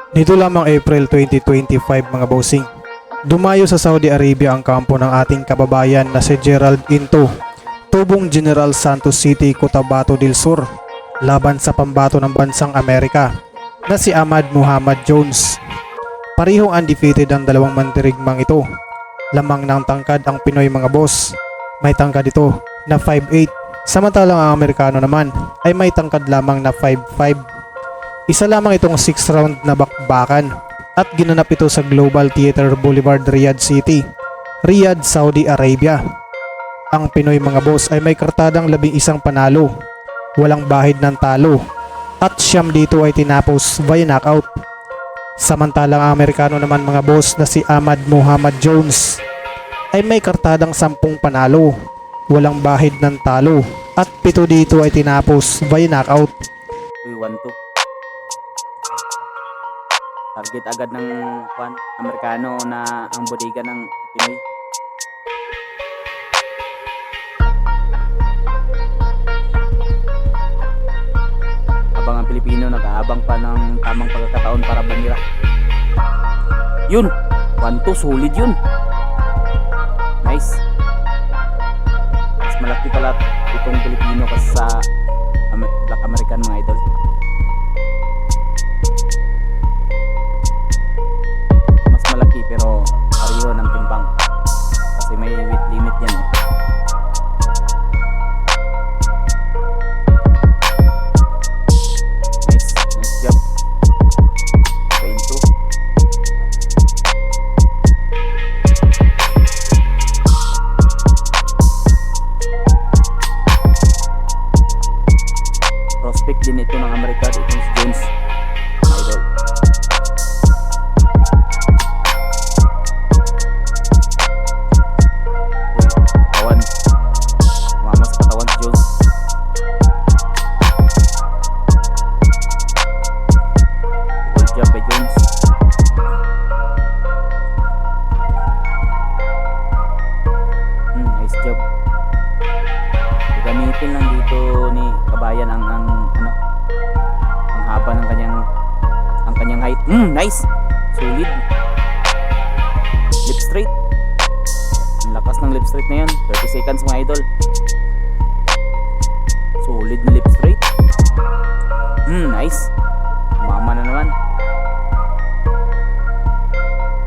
Nito lamang April 2025 mga bossing, dumayo sa Saudi Arabia ang kampo ng ating kababayan na si Gerald Into, tubong General Santos City, Cotabato del Sur, laban sa pambato ng bansang Amerika na si Ahmad Muhammad Jones. Parihong undefeated ang dalawang mandirigmang ito. Lamang ng tangkad ang Pinoy mga boss, may tangkad ito na 5'8", samantalang ang Amerikano naman ay may tangkad lamang na 5'5". Isa lamang itong 6 round na bakbakan at ginanap ito sa Global Theater Boulevard, Riyadh City, Riyadh, Saudi Arabia. Ang Pinoy mga boss ay may kartadang 11 panalo, walang bahid ng talo, at siyam dito ay tinapos via knockout. Samantalang ang Amerikano naman mga boss na si Ahmad Muhammad Jones ay may kartadang 10 panalo, walang bahid ng talo, at 7 dito ay tinapos via knockout. Uy, 1-2. Target agad ng Amerikano na ang bodega ng Pinoy. Habang ang Pilipino nag-aabang pa ng tamang pagkakataon para bumira. Yun! 1-2, solid yun. Nice. Mas malaki pala itong Pilipino kasi sa Black American mga idol. Mas malaki pero pareho ng timbang kasi may weight limit yan eh. Nice job. Pain 2. Prospect din ito ng Amerika, itong si Jones, mga idol. Katawan, mama sa katawan si Jones. Good job by Jones. Nice job. Gamitin lang dito ni kabayan ang haba ng kanyang height. Nice. Solid. Lip straight. Ang lakas ng lip straight na yan. 30 seconds mga idol. Solid na lip straight. Nice. Mama na naman.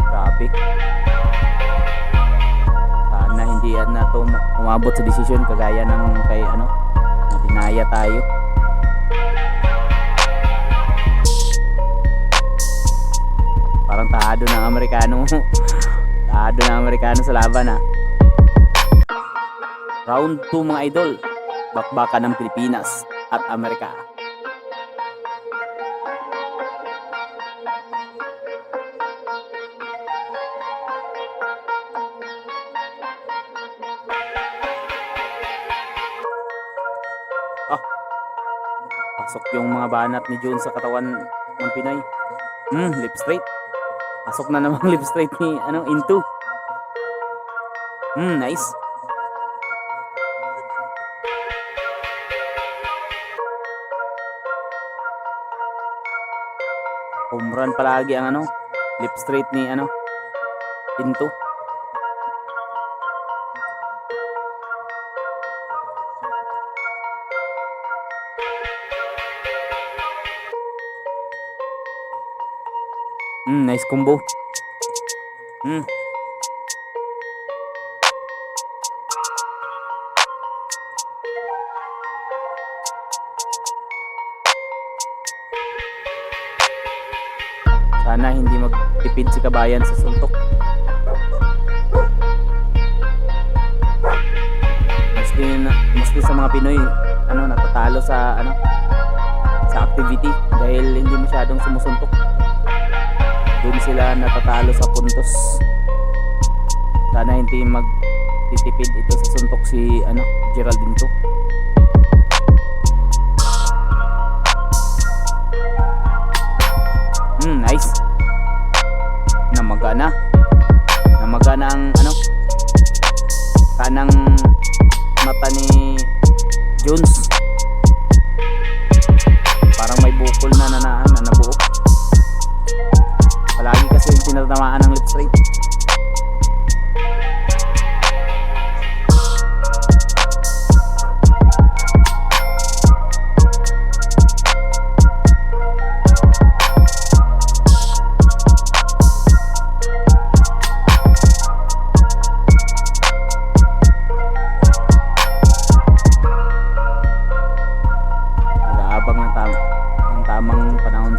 Grabe. Sana hindi na ito umabot sa desisyon kagaya ng kay na dinaya tayo. Parang tahado ng Amerikano. Tahado ng Amerikano sa laban ha. Round 2 mga idol. Bakbakan ng Pilipinas at Amerika. Pasok yung mga banat ni Jones sa katawan ng Pinoy. Lip straight. Pasok na namang lip straight ni Into. Nice. Home run palagi ang lip straight ni Into. Nice combo. Sana hindi magtipid si kabayan sa suntok. Mostly sa mga Pinoy natatalo sa sa activity dahil hindi masyadong sumusuntok. Doon sila natatalo sa puntos. Sana hindi magtitipid ito sa suntok si Gerald Into. Nice. Namagana ang kanang mata ni Jones. Parang may bukol na nabuo.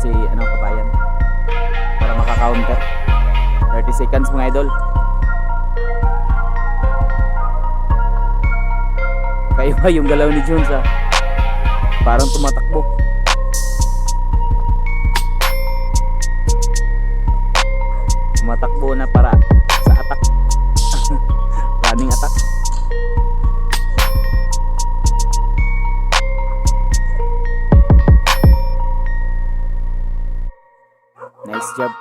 si kabayan para maka-counter. 30 seconds mga idol. Kaiba yung galaw ni Jones parang tumatakbo. Tumatakbo na para sa attack. Running attack. Nice job.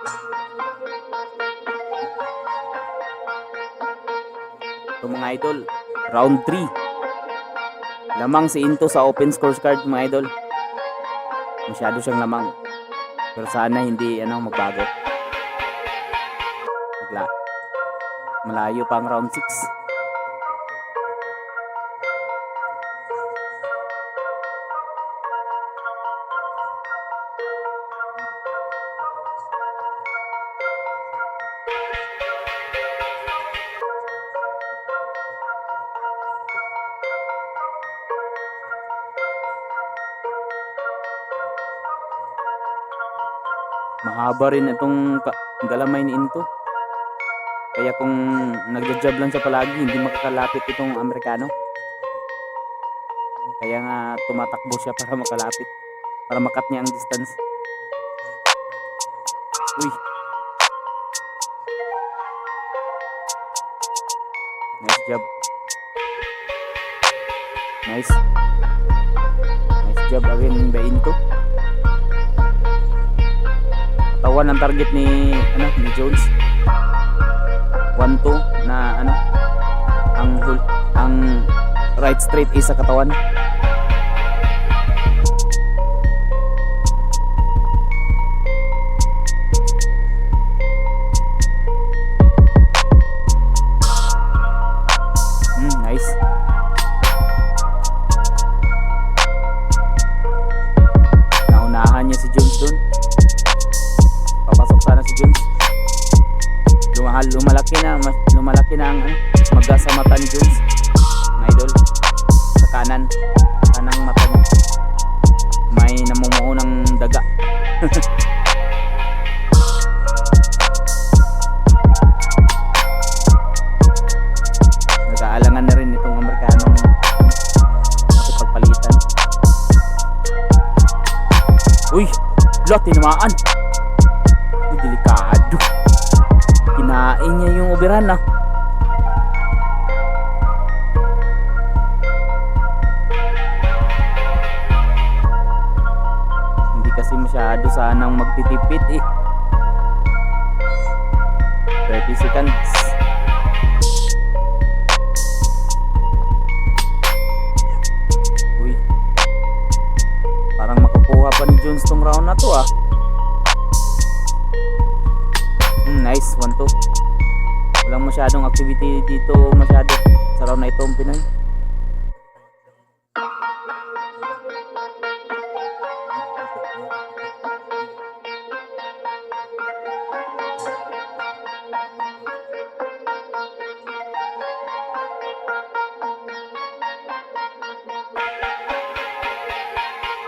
Ito mga idol, round 3. Lamang si Into sa open scorecard mga idol. Masyado siyang lamang. Pero sana hindi magbago. Malayo pa ang round 6. Mahaba rin itong galamay ni Into. Kaya kung nagja-job lang siya palagi, hindi makakalapit itong Amerikano. Kaya nga tumatakbo siya para makalapit. Para makat niya ang distance. Uy. Nice job. Nice. Nice job again by Into. Tawan ang target ni Jones. 1-2 na ang right straight is sa katawan. Nice. Naunahan niya si Jones dun. Papasok sana si Jones. Lumalaki na ang maga sa mata ni Jones mga idol. Sa kanang mata niya may namumuo ng daga. Nag-aalangan na rin itong Amerikanong makipagpalitan. Uy! Tinamaan! Delikado. Kinain niya yung uberan Hindi kasi masyado sanang magtitipid 30 seconds. Uy. Parang makukuha pa ni Jones tong round na to Nice, 1-2. Walang masyadong activity dito masyado sa round na ito ang Pinoy.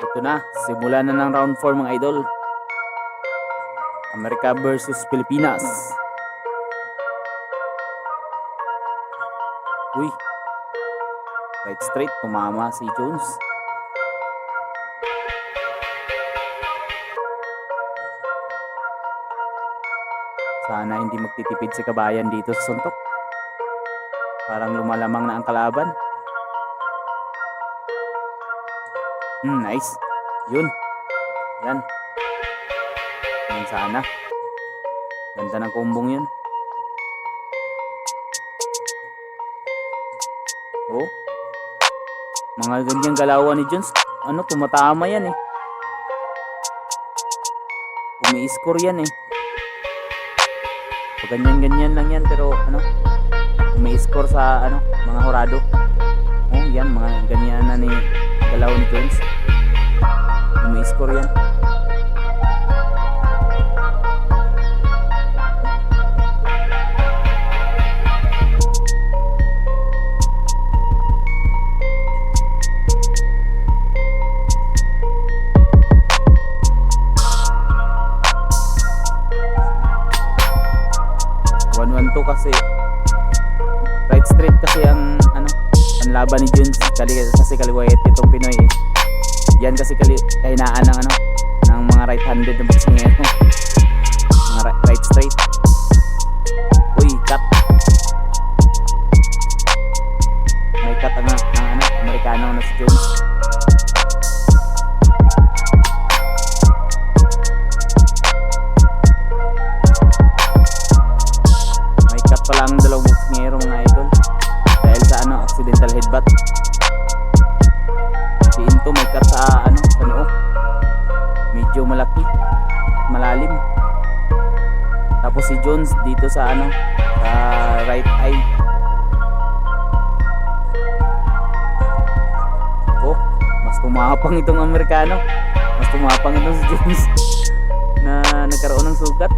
Ito na, simula na ng round 4 mga idol. Amerika versus Pilipinas. Uy. Right straight, tumama si Jones. Sana hindi magtitipid si kabayan dito sa suntok. Parang lumalamang na ang kalaban. Nice. Yun. Yan. Yan sana. Ganda ng kombong yun. Oh. Mga ganyang galawan ni Jones. Tumatama yan Umi-score yan Ganyan-ganyan lang yan pero umi-score sa mga horado. Oh, yan mga ganyan na ni galaw ni Jones. Umi-score yan. Into kasi right straight kasi ang ano, ang laban ni Jones kasi kaliwayat itong Pinoy eh. Yan kasi kahinaan ng ano, ng mga right-handed na boxingero. Mga right straight. Uy, cut. May cut ang ano, Amerikano na si Jones. May cut pa lang dalawang boxingero mga idol. Dahil sa ano, accidental headbutt. Si Into may cut sa ano, sa noo. Medyo malaki, malalim. Tapos si Jones dito sa ano, sa right eye. Oh, mas tumapang itong Amerikano. Mas tumapang itong si Jones na nagkaroon ng sugat.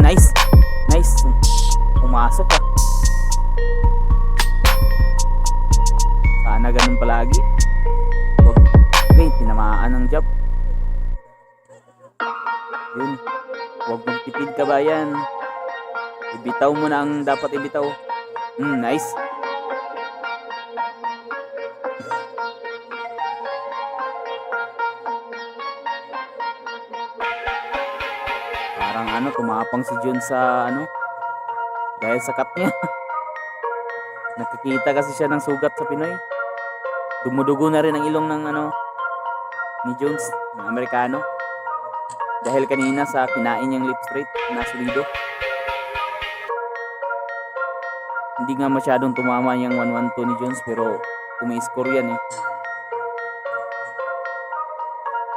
Nice. Nice. Pumasok ah. Sana ganun palagi. Okay, tinamaan ng jab. Yun. Huwag magtipid kabayan. Ibitaw mo na ang dapat ibitaw. Nice. Parang ano, tumapang si Jun sa ano, dahil sa cut niya. Nakikita kasi siya ng sugat sa Pinoy. Dumudugo na rin ang ilong ng ano, ni Jones, ng Amerikano. Dahil kanina sa kinain niyang lip straight na solido. Hindi nga masyadong tumama yung 1-1-2 ni Jones, pero umi-score yan eh.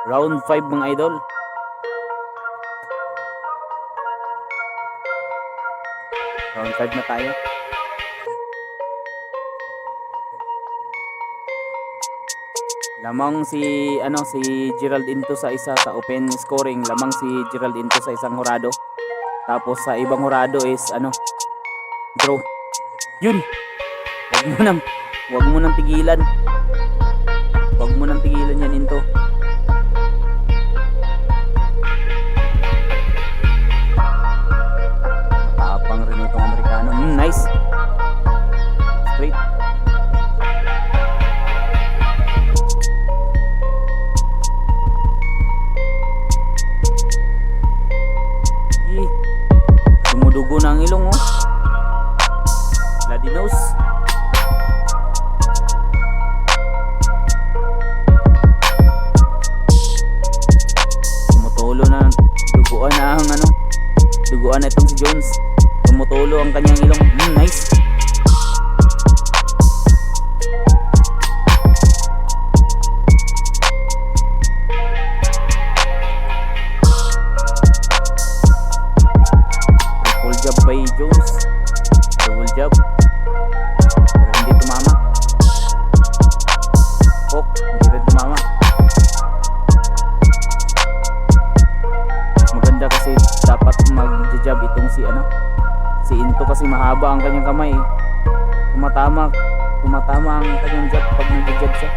Round 5 mga idol. Round 5 na tayo. Lamang si Gerald Into sa isa sa open scoring, lamang si Gerald Into sa isang hurado. Tapos sa ibang hurado is ano, draw. Yun. Wag mo nang tigilan. Wag mo nang tigilan yan, Into. Matapang rin itong Amerikano. Nice. Straight. Dumudugo na ang ilong oh. Bloody nose. Tumutulo na, duguan na ang ano, duguan na itong si Jones. Tumutulo ang kanyang ilong. Nice. Triple jab by Jones. Double jab. Pero hindi tumama. Hook, hindi rin tumama. Maganda kasi dapat mag-jab itong si ano, si Into kasi mahaba ang kanyang kamay. Tumatama ang kanyang jab pag nag-jab siya.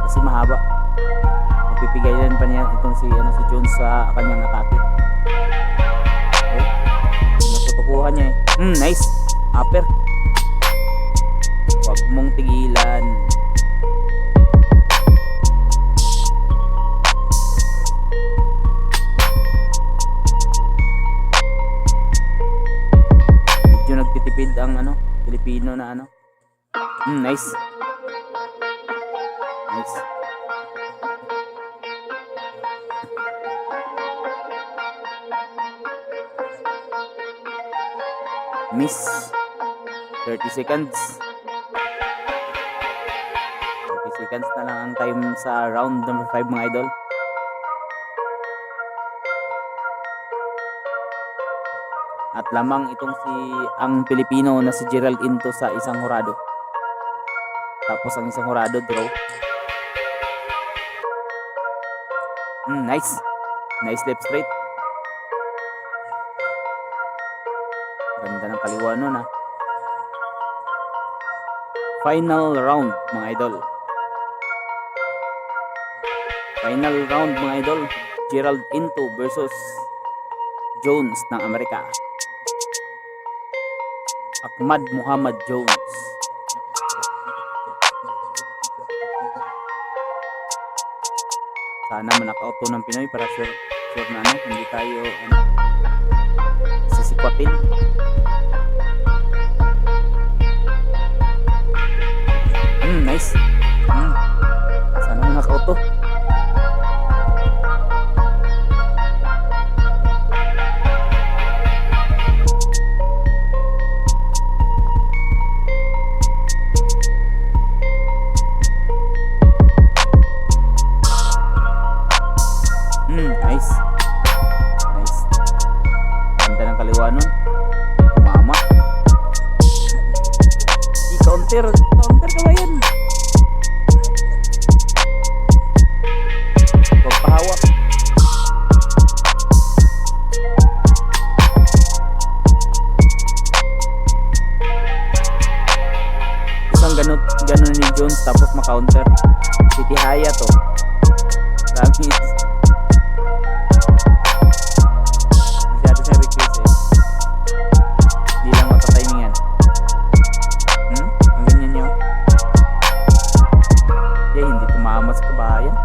Kasi mahaba. Mapipigayan pa niya itong si ano, si Jones sa kanyang atake. Okay. Natutukuhan niya eh. Nice. Upper. Huwag mong tigilan. Medyo nagtitipid ang ano, Pilipino na ano. Nice. Nice. Miss. 30 seconds. 30 seconds na lang ang time sa round number 5 mga idol. At lamang itong ang Pilipino na si Gerald Into sa isang hurado. Tapos ang isang hurado draw. Nice. Nice left straight. Ganda ng kaliwa nun ah. Final round mga idol. Final round mga idol. Gerald Into versus Jones ng Amerika. Ahmad Muhammad Jones. Sana manakaut to ng Pinoy para sure na hindi tayo sisikwatin. Nice. Sana manakaut to. Nice. Ganda ng kaliwa nun. Tumama. Counter ka ba yan? Huwag pahawak. Isang ganun ni Jones tapos ma-counter. Titihaya to. Dami. Masyado siya reckless eh. Hindi lang matatimingan. Ang ganyan nyo. Hindi tumama sa kabayan.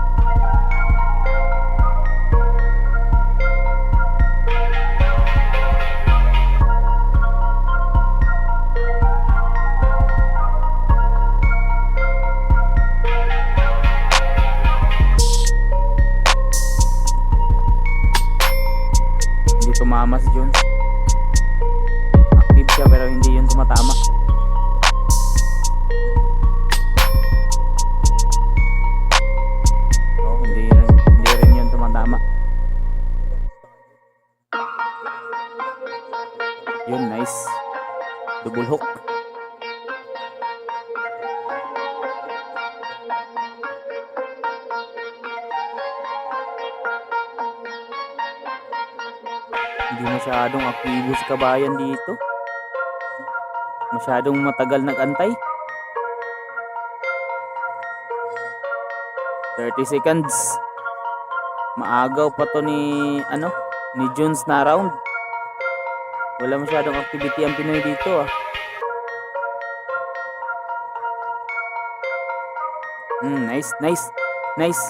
Hindi tumama si Jones. Active siya pero hindi yun tumatama. Hindi rin yun tumatama. Yun, nice. Double hook. Hindi masyadong aktibo si kabayan dito. Masyadong matagal nag-antay. 30 seconds. Maagaw pa to ni Jones na round. Wala masyadong activity ang Pinoy dito ah. Nice.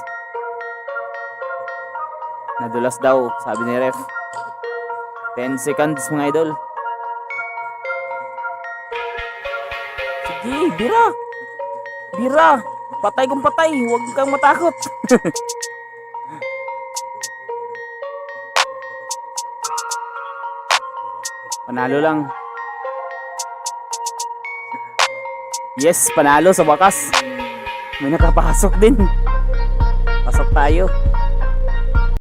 Nadulas daw, sabi ni ref. 10 seconds mga idol. Sige, bira. Patay kung patay, huwag kang matakot. Panalo lang. Yes, panalo sa wakas. May nakapasok din. Pasok tayo.